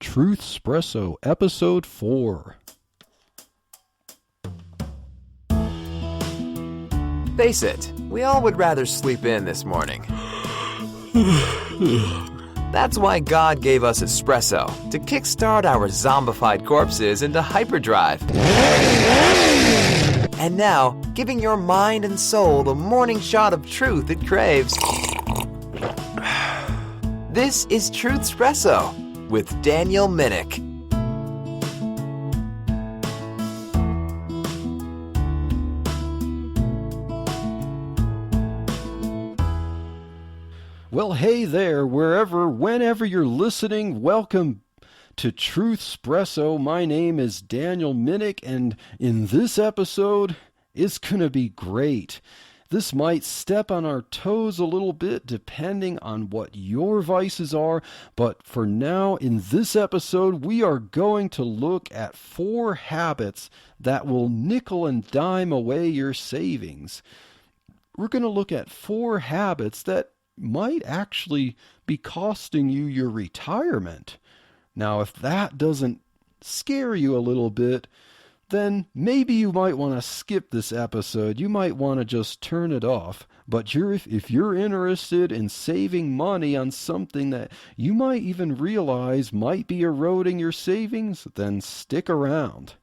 Truthspresso, Episode 4. Face it, we all would rather sleep in this morning. That's why God gave us espresso, to kickstart our zombified corpses into hyperdrive. And now, giving your mind and soul the morning shot of truth it craves. This is Truthspresso with Daniel Minnick. Well, hey there, whenever you're listening, welcome to Truthspresso. My name is Daniel Minnick, and in this episode, it's going to be great. This might step on our toes a little bit depending on what your vices are, but for now, in this episode, we are going to look at 4 habits that will nickel and dime away your savings. We're going to look at 4 habits that might actually be costing you your retirement. Now, if that doesn't scare you a little bit, then maybe you might want to skip this episode. You might want to just turn it off. But if you're interested in saving money on something that you might even realize might be eroding your savings, then stick around.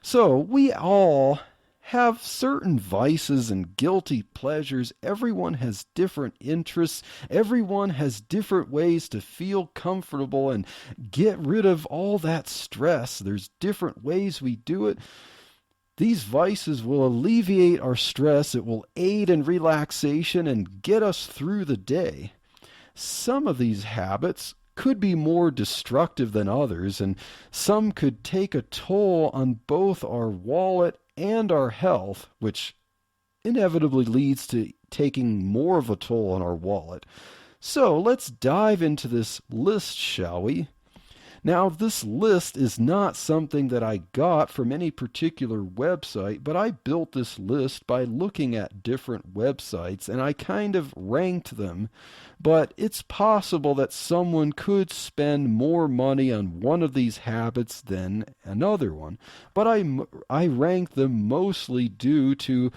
So, we all have certain vices and guilty pleasures. Everyone has different interests. Everyone has different ways to feel comfortable and get rid of all that stress. There's different ways we do it. These vices will alleviate our stress. It will aid in relaxation and get us through the day. Some of these habits could be more destructive than others, and some could take a toll on both our wallet and our health, which inevitably leads to taking more of a toll on our wallet. So let's dive into this list, shall we? Now, this list is not something that I got from any particular website, but I built this list by looking at different websites, and I kind of ranked them. But it's possible that someone could spend more money on one of these habits than another one. But I ranked them mostly due to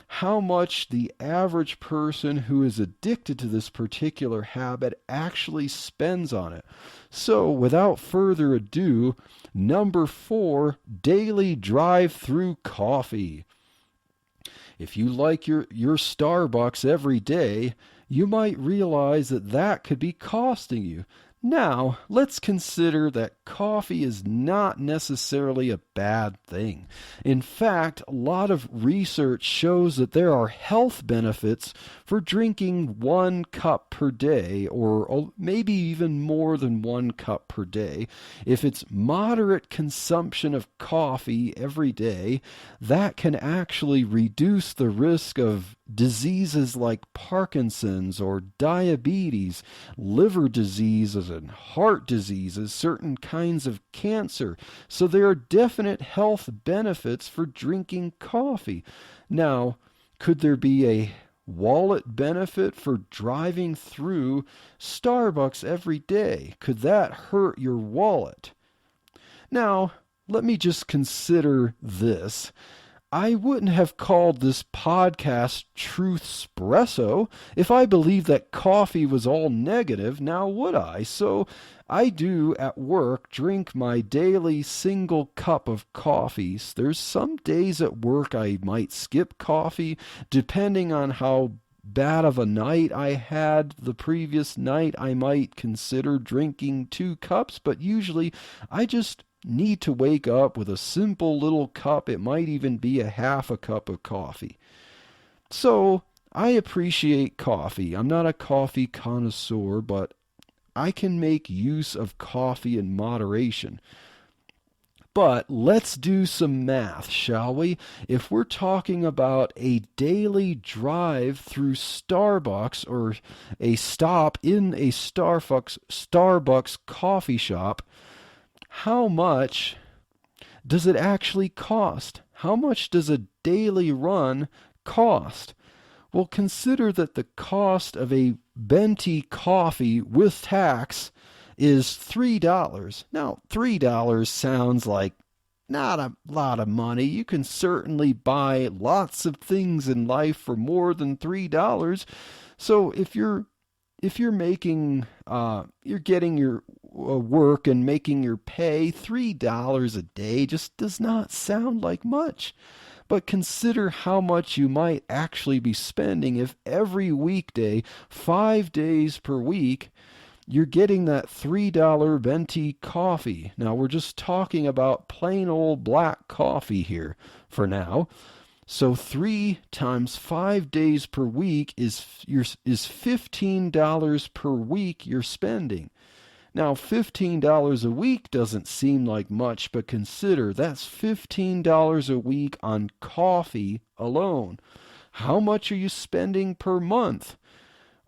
how much the average person who is addicted to this particular habit actually spends on it. So, without further ado, number 4, daily drive-through coffee. If you like your Starbucks every day, you might realize that could be costing you. Now, let's consider that coffee is not necessarily a bad thing. In fact, a lot of research shows that there are health benefits for drinking 1 cup per day, or maybe even more than 1 cup per day. If it's moderate consumption of coffee every day, that can actually reduce the risk of diseases like Parkinson's or diabetes, liver diseases and heart diseases, certain kinds of cancer. So there are definite health benefits for drinking coffee. Now, could there be a wallet benefit for driving through Starbucks every day? Could that hurt your wallet? Now, let me just consider this. I wouldn't have called this podcast Truthspresso if I believed that coffee was all negative, now would I? So I do at work drink my daily single cup of coffee. There's some days at work I might skip coffee depending on how bad of a night I had the previous night. I might consider drinking 2 cups, but usually I just need to wake up with a simple little cup. It might even be a half a cup of coffee. So I appreciate coffee. I'm not a coffee connoisseur, but I can make use of coffee in moderation. But let's do some math, shall we? If we're talking about a daily drive through Starbucks or a stop in a Starbucks coffee shop, how much does it actually cost? How much does a daily run cost? Well, consider that the cost of a venti coffee with tax is $3. Now, $3 sounds like not a lot of money. You can certainly buy lots of things in life for more than $3. So if you're making you're getting your work and making your pay, $3 a day just does not sound like much. But consider how much you might actually be spending if every weekday, 5 days per week, you're getting that $3 venti coffee. Now, we're just talking about plain old black coffee here for now. So 3 times 5 days per week is $15 per week you're spending. Now, $15 a week doesn't seem like much, but consider that's $15 a week on coffee alone. How much are you spending per month?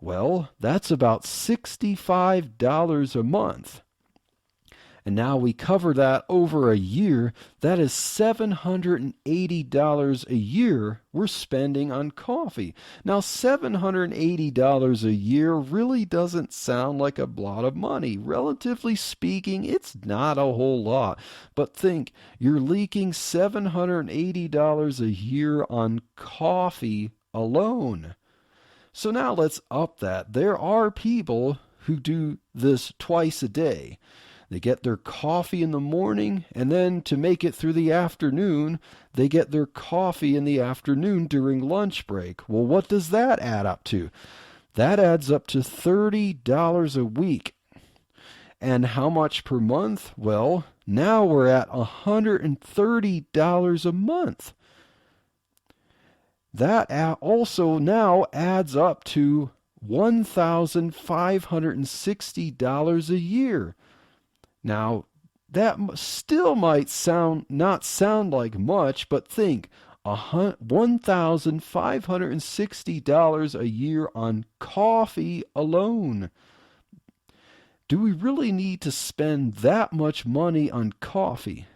Well, that's about $65 a month. And now we cover that over a year. That is $780 a year we're spending on coffee. Now, $780 a year really doesn't sound like a lot of money. Relatively speaking, it's not a whole lot. But think, you're leaking $780 a year on coffee alone. So now let's up that. There are people who do this twice a day. They get their coffee in the morning, and then to make it through the afternoon, they get their coffee in the afternoon during lunch break. Well, what does that add up to? That adds up to $30 a week. And how much per month? Well, now we're at $130 a month. That also now adds up to $1,560 a year. Now, that still might not sound like much, but think, $1,560 a year on coffee alone. Do we really need to spend that much money on coffee?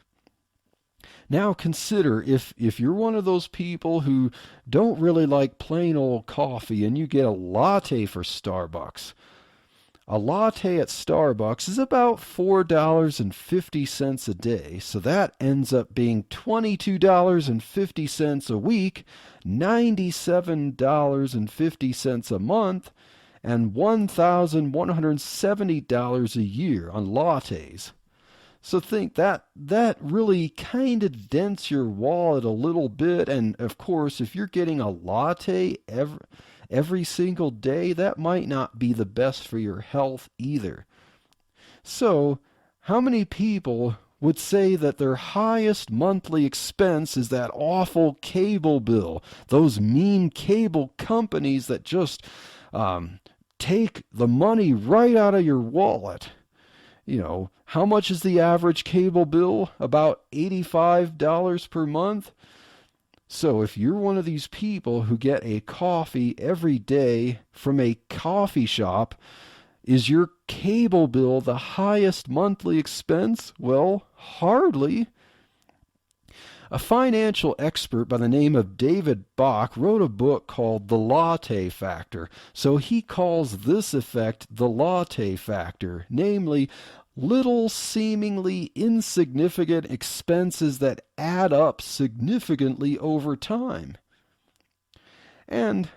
Now consider, if you're one of those people who don't really like plain old coffee and you get a latte for Starbucks. A latte at Starbucks is about $4.50 a day, so that ends up being $22.50 a week, $97.50 a month, and $1,170 a year on lattes. So think that really kind of dents your wallet a little bit, and of course, if you're getting a latte every single day, that might not be the best for your health either. So, how many people would say that their highest monthly expense is that awful cable bill? Those mean cable companies that just take the money right out of your wallet. You know, how much is the average cable bill? About $85 per month. So if you're one of these people who get a coffee every day from a coffee shop, is your cable bill the highest monthly expense? Well, hardly. A financial expert by the name of David Bach wrote a book called The Latte Factor. So he calls this effect the latte factor, namely little seemingly insignificant expenses that add up significantly over time. And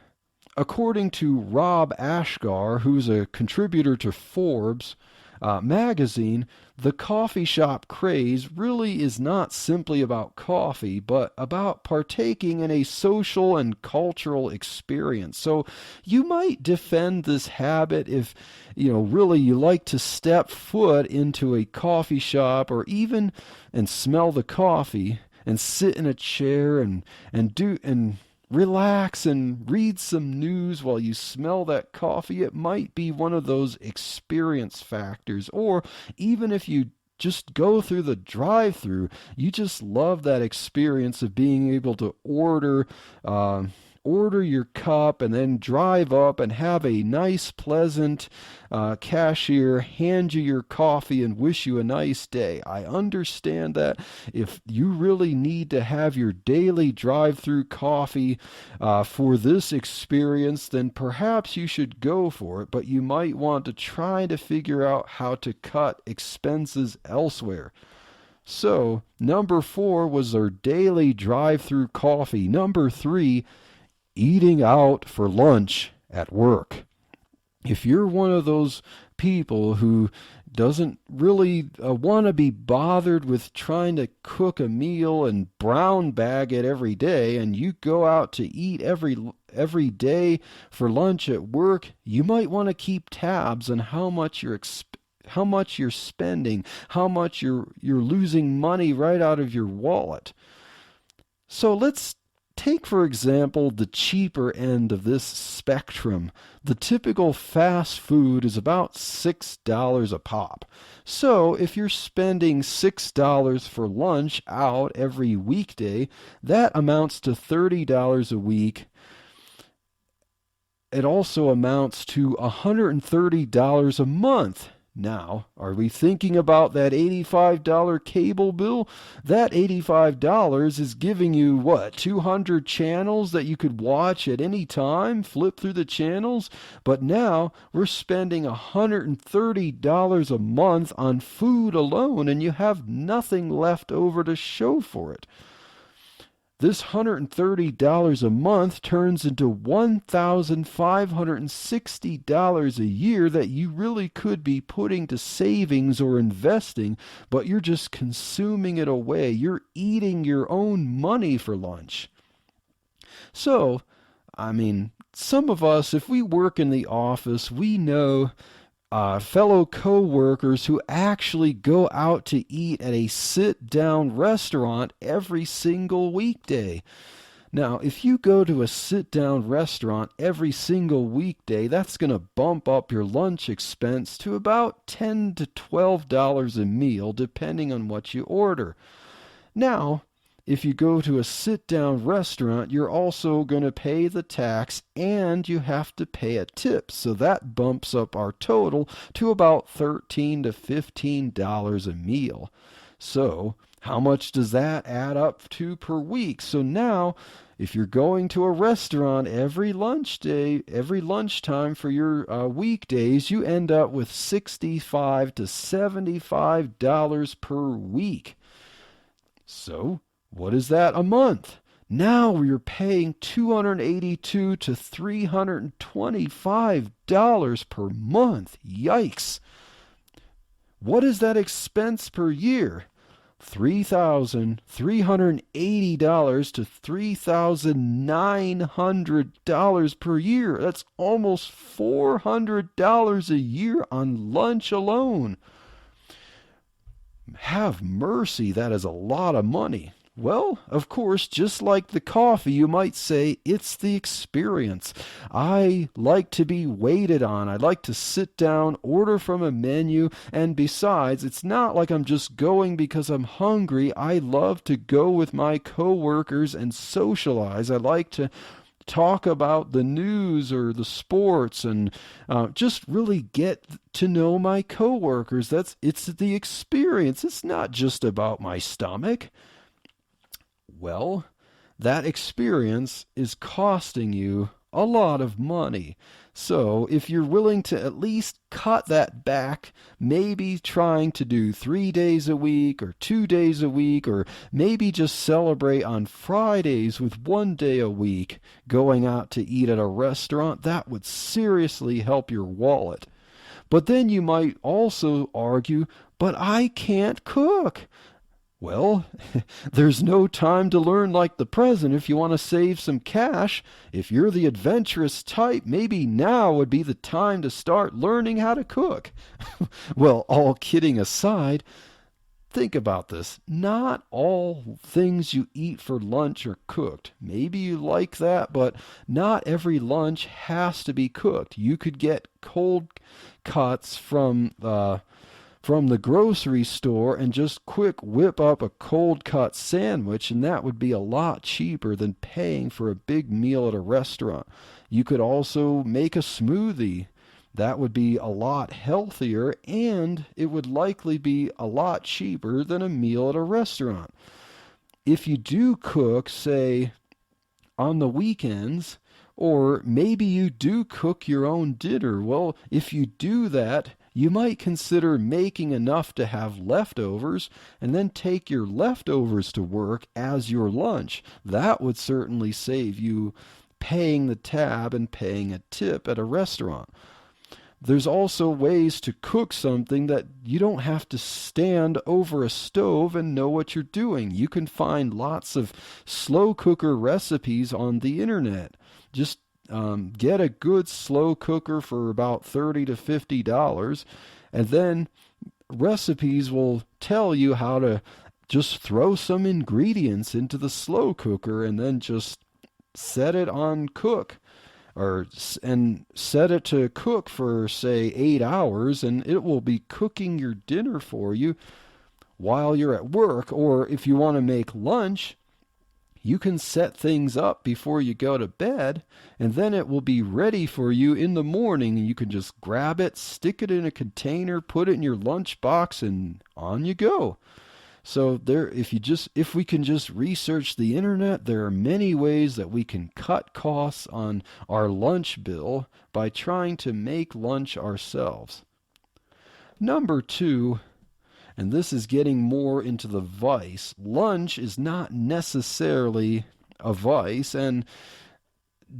according to Rob Ashgar, who's a contributor to Forbes magazine, the coffee shop craze really is not simply about coffee, but about partaking in a social and cultural experience. So you might defend this habit if, really you like to step foot into a coffee shop or even and smell the coffee and sit in a chair and relax and read some news while you smell that coffee. It might be one of those experience factors. Or even if you just go through the drive-through, you just love that experience of being able to order order your cup and then drive up and have a nice, pleasant cashier hand you your coffee and wish you a nice day. I understand that if you really need to have your daily drive-through coffee for this experience, then perhaps you should go for it, but you might want to try to figure out how to cut expenses elsewhere. So, number 4 was our daily drive-through coffee. Number 3, eating out for lunch at work. If you're one of those people who doesn't really want to be bothered with trying to cook a meal and brown bag it every day, and you go out to eat every day for lunch at work, you might want to keep tabs on how much you're spending, how much you're losing money right out of your wallet. So let's take, for example, the cheaper end of this spectrum. The typical fast food is about $6 a pop. So if you're spending $6 for lunch out every weekday, that amounts to $30 a week. It also amounts to $130 a month. Now, are we thinking about that $85 cable bill? That $85 is giving you, 200 channels that you could watch at any time, flip through the channels? But now we're spending $130 a month on food alone, and you have nothing left over to show for it. This $130 a month turns into $1,560 a year that you really could be putting to savings or investing, but you're just consuming it away. You're eating your own money for lunch. So, some of us, if we work in the office, we know fellow co-workers who actually go out to eat at a sit-down restaurant every single weekday. Now, if you go to a sit-down restaurant every single weekday, that's going to bump up your lunch expense to about $10 to $12 a meal, depending on what you order. Now, if you go to a sit-down restaurant, you're also going to pay the tax and you have to pay a tip. So that bumps up our total to about $13 to $15 a meal. So how much does that add up to per week? So now, if you're going to a restaurant every lunchtime for your weekdays, you end up with $65 to $75 per week. So what is that a month? Now you're paying $282 to $325 per month. Yikes. What is that expense per year? $3,380 to $3,900 per year. That's almost $400 a year on lunch alone. Have mercy, that is a lot of money. Well, of course, just like the coffee, you might say it's the experience. I like to be waited on. I like to sit down, order from a menu, and besides, it's not like I'm just going because I'm hungry. I love to go with my coworkers and socialize. I like to talk about the news or the sports and just really get to know my coworkers. It's the experience. It's not just about my stomach. Well, that experience is costing you a lot of money. So if you're willing to at least cut that back, maybe trying to do 3 days a week or 2 days a week, or maybe just celebrate on Fridays with 1 day a week going out to eat at a restaurant, that would seriously help your wallet. But then you might also argue, but I can't cook. Well, there's no time to learn like the present if you want to save some cash. If you're the adventurous type, maybe now would be the time to start learning how to cook. Well, all kidding aside, think about this. Not all things you eat for lunch are cooked. Maybe you like that, but not every lunch has to be cooked. You could get cold cuts from from the grocery store and just quick whip up a cold cut sandwich, and that would be a lot cheaper than paying for a big meal at a restaurant. You could also make a smoothie. That would be a lot healthier, and it would likely be a lot cheaper than a meal at a restaurant. If you do cook, say, on the weekends, or maybe you do cook your own dinner, well, if you do that, you might consider making enough to have leftovers and then take your leftovers to work as your lunch. That would certainly save you paying the tab and paying a tip at a restaurant. There's also ways to cook something that you don't have to stand over a stove and know what you're doing. You can find lots of slow cooker recipes on the internet. Just get a good slow cooker for about $30 to $50, and then recipes will tell you how to just throw some ingredients into the slow cooker and then just set it on cook, and set it to cook for, say, 8 hours, and it will be cooking your dinner for you while you're at work. Or if you want to make lunch, you can set things up before you go to bed, and then it will be ready for you in the morning. You can just grab it, stick it in a container, put it in your lunchbox, and on you go. So if we can just research the internet, there are many ways that we can cut costs on our lunch bill by trying to make lunch ourselves. Number 2, and this is getting more into the vice, lunch is not necessarily a vice, and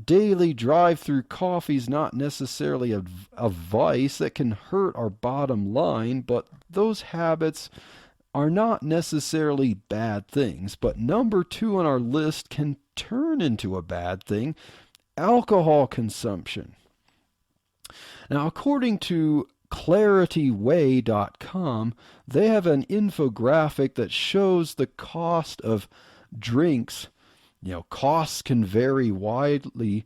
daily drive-through coffee is not necessarily a vice that can hurt our bottom line, but those habits are not necessarily bad things. But number 2 on our list can turn into a bad thing: alcohol consumption. Now, according to ClarityWay.com, they have an infographic that shows the cost of drinks. Costs can vary widely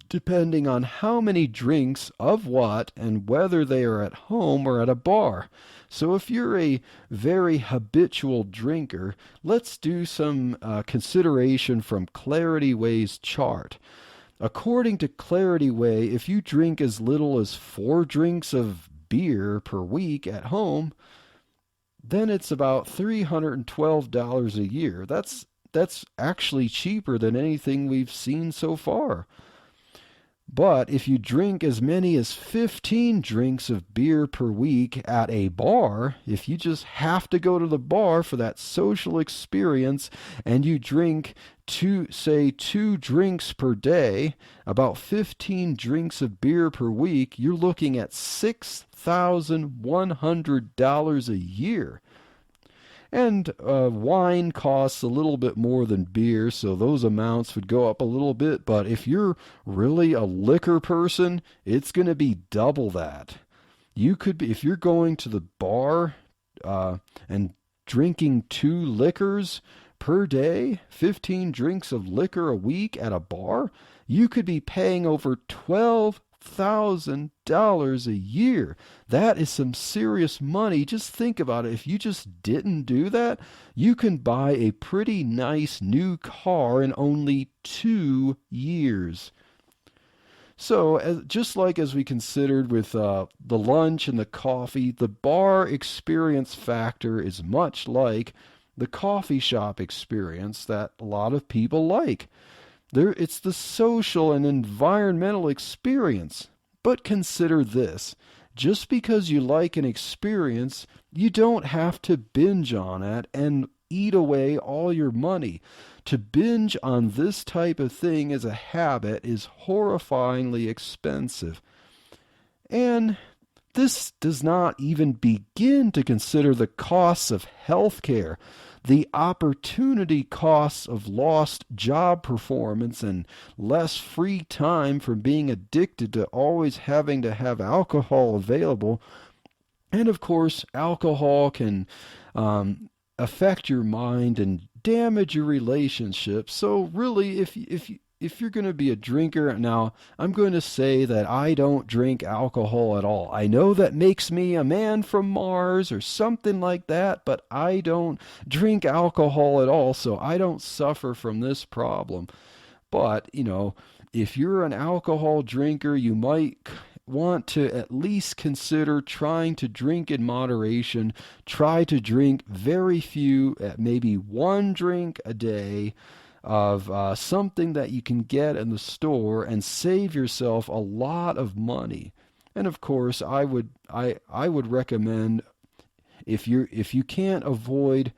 depending on how many drinks of what and whether they are at home or at a bar. So if you're a very habitual drinker, let's do some consideration from Clarity Way's chart. According to Clarity Way, if you drink as little as 4 drinks of beer per week at home, then it's about $312 a year. That's actually cheaper than anything we've seen so far. But if you drink as many as 15 drinks of beer per week at a bar, if you just have to go to the bar for that social experience and you drink 2 drinks per day, about 15 drinks of beer per week, you're looking at $6,100 a year. And wine costs a little bit more than beer, so those amounts would go up a little bit. But if you're really a liquor person, it's going to be double that. You could be, if you're going to the bar and drinking 2 liquors per day, 15 drinks of liquor a week at a bar, you could be paying over $12,000 a year. That is some serious money. Just think about it. If you just didn't do that, you can buy a pretty nice new car in only 2 years. So, just like as we considered with the lunch and the coffee, the bar experience factor is much like the coffee shop experience that a lot of people like. It's the social and environmental experience. But consider this: just because you like an experience, you don't have to binge on it and eat away all your money. To binge on this type of thing as a habit is horrifyingly expensive. And this does not even begin to consider the costs of health care, the opportunity costs of lost job performance and less free time from being addicted to always having to have alcohol available. And of course, alcohol can affect your mind and damage your relationships. So really, if if you're going to be a drinker, now I'm going to say that I don't drink alcohol at all. I know that makes me a man from Mars or something like that, but I don't drink alcohol at all, so I don't suffer from this problem. But, if you're an alcohol drinker, you might want to at least consider trying to drink in moderation. Try to drink very few, maybe one drink a day of something that you can get in the store and save yourself a lot of money. And of course, I would recommend, if you can't avoid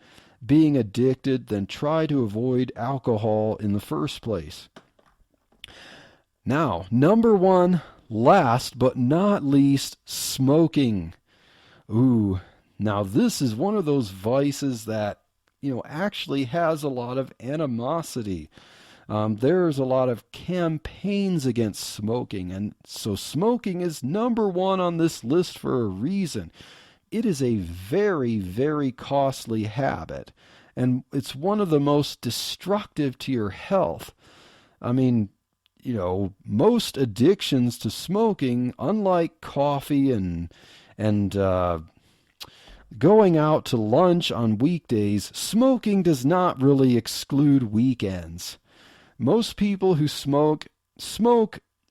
being addicted, then try to avoid alcohol in the first place. Now, number one, last but not least, smoking. Ooh, now this is one of those vices that, actually has a lot of animosity. There's a lot of campaigns against smoking, and so smoking is number one on this list for a reason. It is a very, very costly habit, and it's one of the most destructive to your health. I mean, most addictions to smoking, unlike coffee and going out to lunch on weekdays, smoking does not really exclude weekends. Most people who smoke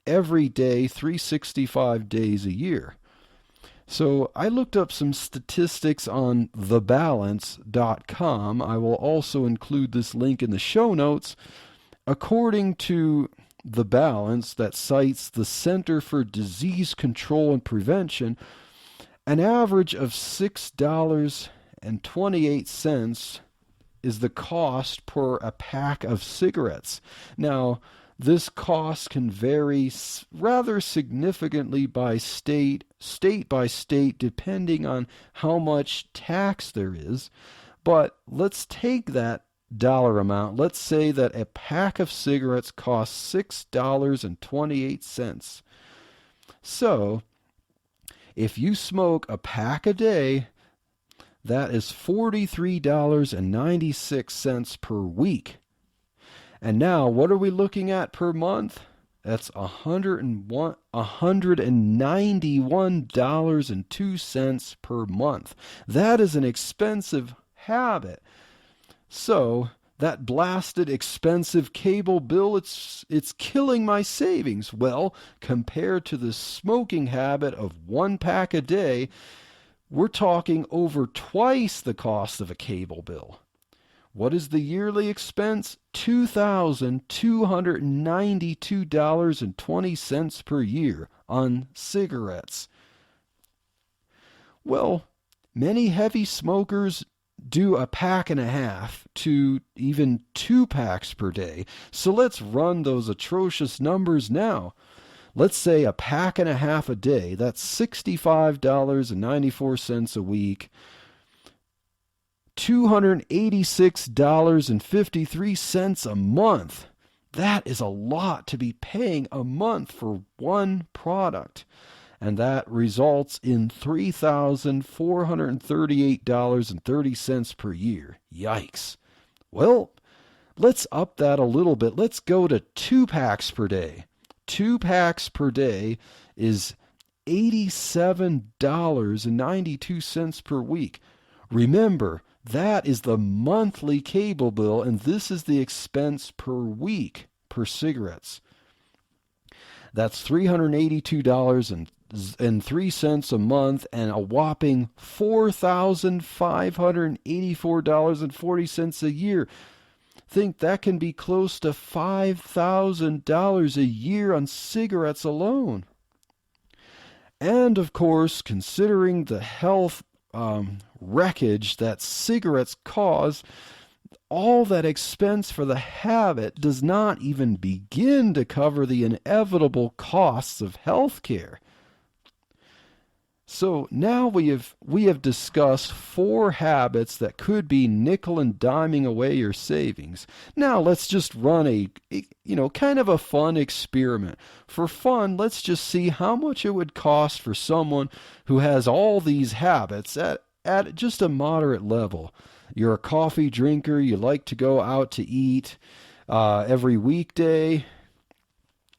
every day, 365 days a year. So I looked up some statistics on thebalance.com. I will also include this link in the show notes. According to The Balance, that cites the Center for Disease Control and Prevention, an average of $6.28 is the cost per a pack of cigarettes. Now, this cost can vary rather significantly by state by state, depending on how much tax there is. But let's take that dollar amount. Let's say that a pack of cigarettes costs $6.28. So, if you smoke a pack a day, that is $43.96 per week. And now, what are we looking at per month? That's $191.02 per month. That is an expensive habit. So, that blasted expensive cable bill, it's killing my savings. Well, compared to the smoking habit of one pack a day, we're talking over twice the cost of a cable bill. What is the yearly expense? $2,292.20 per year on cigarettes. Well, many heavy smokers do a pack and a half to even 2 packs per day. So let's run those atrocious numbers now. Let's say a pack and a half a day. That's $65.94 a week. $286.53 a month. That is a lot to be paying a month for one product. And that results in $3,438.30 per year. Yikes. Well, let's up that a little bit. Let's go to 2 packs per day. 2 packs per day is $87.92 per week. Remember, that is the monthly cable bill, and this is the expense per week per cigarettes. That's $382.03 a month, and a whopping $4,584.40 a year. Think that can be close to $5,000 a year on cigarettes alone. And of course, considering the health wreckage that cigarettes cause, all that expense for the habit does not even begin to cover the inevitable costs of health care. So now we have discussed 4 habits that could be nickel and diming away your savings. Now let's just run a kind of a fun experiment. For fun, let's just see how much it would cost for someone who has all these habits at just a moderate level. You're a coffee drinker, you like to go out to eat every weekday.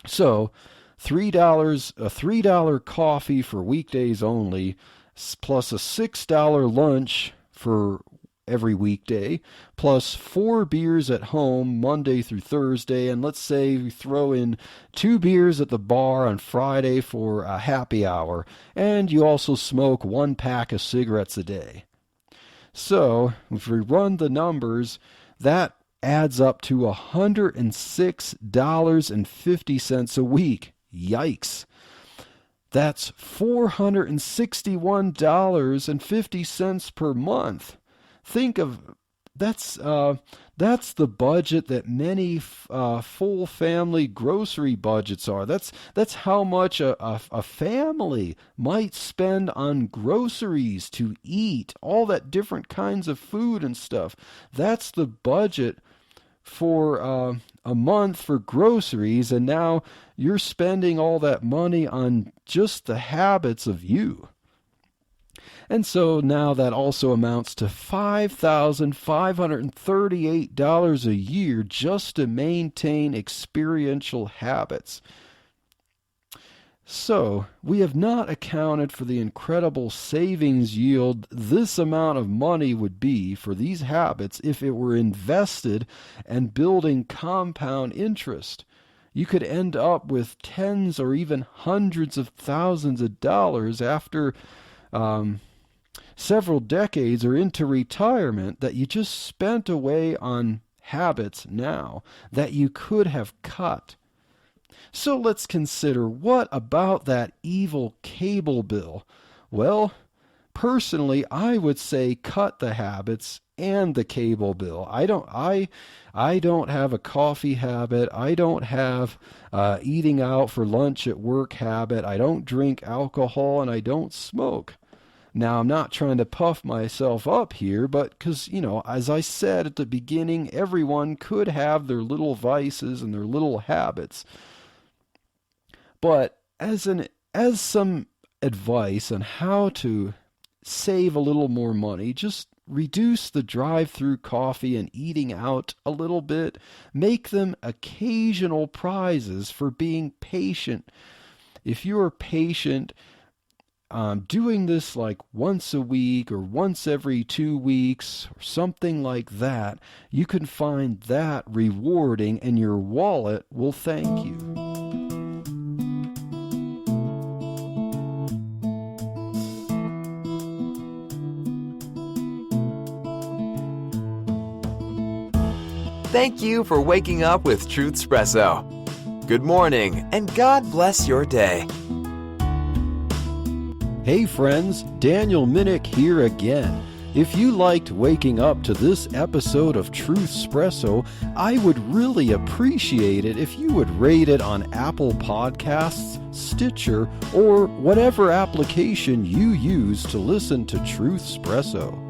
So $3, a $3 coffee for weekdays only, plus a $6 lunch for every weekday, plus 4 beers at home Monday through Thursday, and let's say we throw in 2 beers at the bar on Friday for a happy hour, and you also smoke 1 pack of cigarettes a day. So if we run the numbers, that adds up to $106.50 a week. Yikes. That's $461.50 per month. Think of that's the budget that many full family grocery budgets are. That's how much a family might spend on groceries to eat, all that different kinds of food and stuff. That's the budget for a month for groceries, and now you're spending all that money on just the habits of you. And so now that also amounts to $5,538 a year just to maintain experiential habits. So we have not accounted for the incredible savings yield this amount of money would be for these habits if it were invested and building compound interest. You could end up with tens or even hundreds of thousands of dollars after several decades or into retirement that you just spent away on habits now that you could have cut. So let's consider, what about that evil cable bill? Well, personally, I would say cut the habits and the cable bill. I don't have a coffee habit. I don't have eating out for lunch at work habit. I don't drink alcohol, and I don't smoke. Now, I'm not trying to puff myself up here, but because, as I said at the beginning, everyone could have their little vices and their little habits. But as some advice on how to save a little more money, just reduce the drive-through coffee and eating out a little bit. Make them occasional prizes for being patient. If you are patient, doing this like once a week or once every 2 weeks or something like that, you can find that rewarding and your wallet will thank you. Thank you for waking up with Truthspresso. Good morning, and God bless your day. Hey friends, Daniel Minnick here again. If you liked waking up to this episode of Truthspresso, I would really appreciate it if you would rate it on Apple Podcasts, Stitcher, or whatever application you use to listen to Truthspresso.